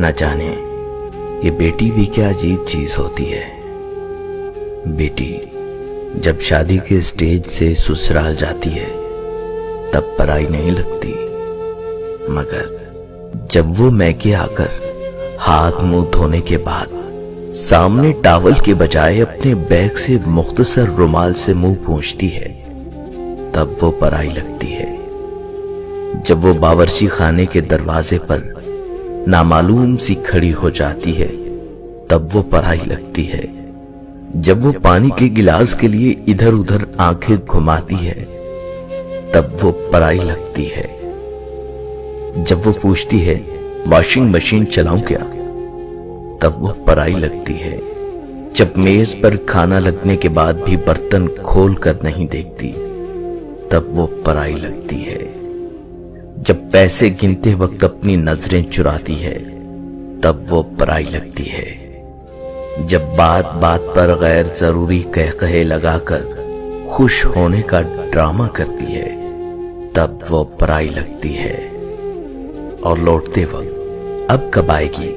न जाने ये बेटी भी क्या अजीब चीज होती है। बेटी जब शादी के स्टेज से ससुराल जाती है तब पराई नहीं लगती, मगर जब वो मैके आकर हाथ मुंह धोने के बाद सामने टॉवल के बजाय अपने बैग से मुख्तसर रुमाल से मुंह पोंछती है तब वो पराई लगती है। जब वो बावर्ची खाने के दरवाजे पर नामालूम सी खड़ी हो जाती है तब वो पराई लगती है। जब वो पानी के गिलास के लिए इधर उधर आंखें घुमाती है तब वो पराई लगती है। जब वो पूछती है वॉशिंग मशीन चलाऊं क्या, तब वो पराई लगती है। जब मेज पर खाना लगने के बाद भी बर्तन खोल कर नहीं देखती तब वो पराई लगती है। जब पैसे गिनते वक्त अपनी नजरें चुराती है तब वो पराई लगती है। जब बात बात पर गैर जरूरी कहे लगाकर खुश होने का ड्रामा करती है तब वो पराई लगती है। और लौटते वक्त अब कब आएगी,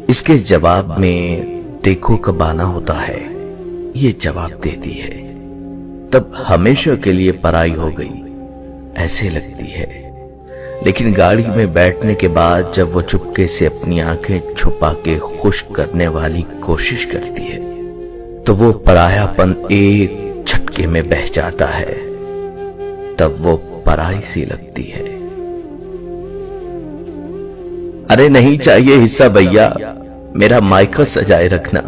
इसके जवाब में देखो कब आना होता है, ये जवाब देती है। तब हमेशा के लिए पराई हो गई ऐसे लगती है। लेकिन गाड़ी में बैठने के बाद जब वो चुपके से अपनी आंखें छुपा के खुश करने वाली कोशिश करती है तो वो परायापन एक झटके में बह जाता है, तब वो पराई सी लगती है। अरे नहीं चाहिए हिस्सा भैया, मेरा मायका सजाए रखना,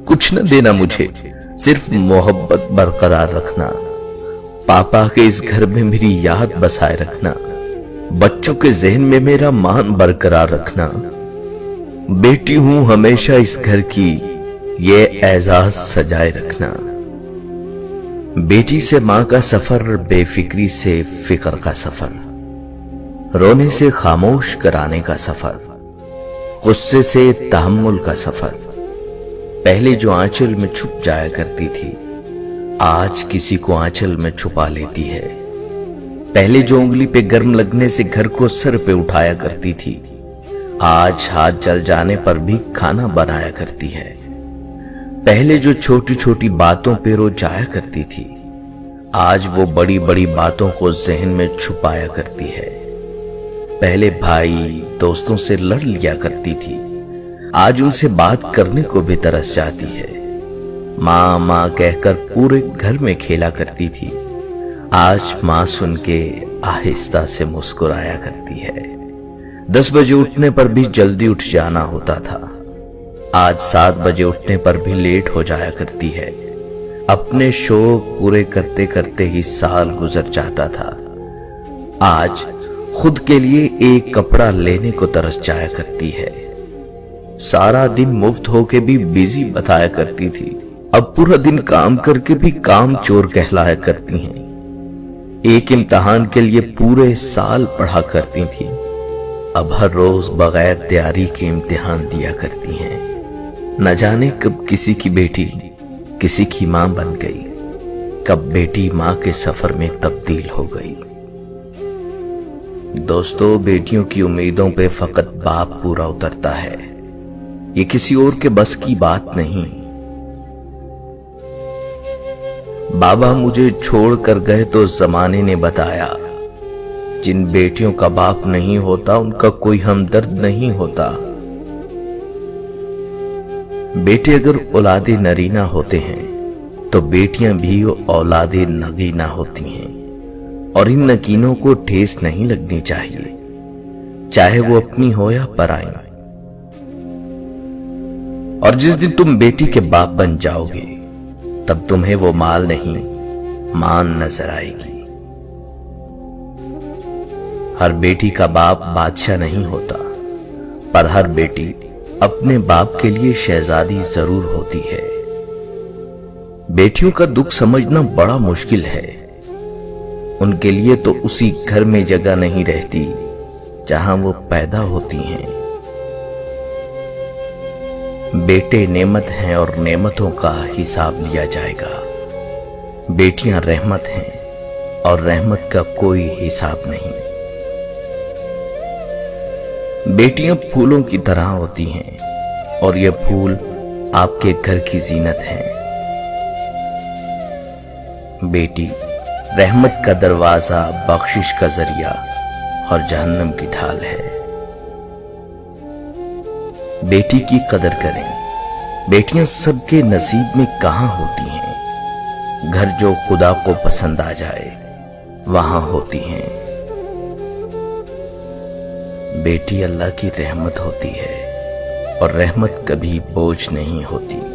कुछ न देना मुझे, सिर्फ मोहब्बत बरकरार रखना। पापा के इस घर में मेरी याद बसाए रखना, बच्चों के जहन में मेरा मान बरकरार रखना। बेटी हूं हमेशा इस घर की, ये एजाज सजाए रखना। बेटी से मां का सफर, बेफिक्री से फिक्र का सफर, रोने से खामोश कराने का सफर, गुस्से से तहम्मुल का सफर। पहले जो आंचल में छुप जाया करती थी आज किसी को आंचल में छुपा लेती है। पहले जो उंगली पे गर्म लगने से घर को सर पे उठाया करती थी आज हाथ जल जाने पर भी खाना बनाया करती है। पहले जो छोटी छोटी बातों पे रोज जाया करती थी आज वो बड़ी बड़ी बातों को जहन में छुपाया करती है। पहले भाई दोस्तों से लड़ लिया करती थी आज उनसे बात करने को भी तरस जाती है। माँ माँ कहकर पूरे घर में खेला करती थी आज माँ सुन के आहिस्ता से मुस्कुराया करती है। 10 बजे उठने पर भी जल्दी उठ जाना होता था आज 7 बजे उठने पर भी लेट हो जाया करती है। अपने शौक पूरे करते करते ही साल गुजर जाता था आज खुद के लिए एक कपड़ा लेने को तरस जाया करती है। सारा दिन मुफ्त होके भी बिजी बताया करती थी अब पूरा दिन काम करके भी काम चोर कहलाया करती हैं। एक इम्तिहान के लिए पूरे साल पढ़ा करती थी अब हर रोज बगैर तैयारी के इम्तिहान दिया करती हैं। न जाने कब किसी की बेटी किसी की मां बन गई, कब बेटी मां के सफर में तब्दील हो गई। दोस्तों, बेटियों की उम्मीदों पे फकत बाप पूरा उतरता है, ये किसी और के बस की बात नहीं। बाबा मुझे छोड़ कर गए तो जमाने ने बताया जिन बेटियों का बाप नहीं होता उनका कोई हमदर्द नहीं होता। बेटे अगर औलादे नरीना होते हैं तो बेटियां भी औलादे नगीना होती हैं और इन नगीनों को ठेस नहीं लगनी चाहिए चाहे वो अपनी हो या पराई। और जिस दिन तुम बेटी के बाप बन जाओगे तब तुम्हें वो माल नहीं मान नजर आएगी। हर बेटी का बाप बादशाह नहीं होता पर हर बेटी अपने बाप के लिए शहजादी जरूर होती है। बेटियों का दुख समझना बड़ा मुश्किल है, उनके लिए तो उसी घर में जगह नहीं रहती जहां वो पैदा होती हैं। बेटे नेमत हैं और नेमतों का हिसाब लिया जाएगा। बेटियां रहमत हैं और रहमत का कोई हिसाब नहीं। بیٹیاں پھولوں کی طرح ہوتی ہیں اور یہ پھول آپ کے گھر کی زینت ہیں۔ بیٹی رحمت کا دروازہ، بخشش کا ذریعہ اور جہنم کی ڈھال ہے۔ بیٹی کی قدر کریں۔ بیٹیاں سب کے نصیب میں کہاں ہوتی ہیں؟ گھر جو خدا کو پسند آ جائے وہاں ہوتی ہیں۔ بیٹی اللہ کی رحمت ہوتی ہے اور رحمت کبھی بوجھ نہیں ہوتی۔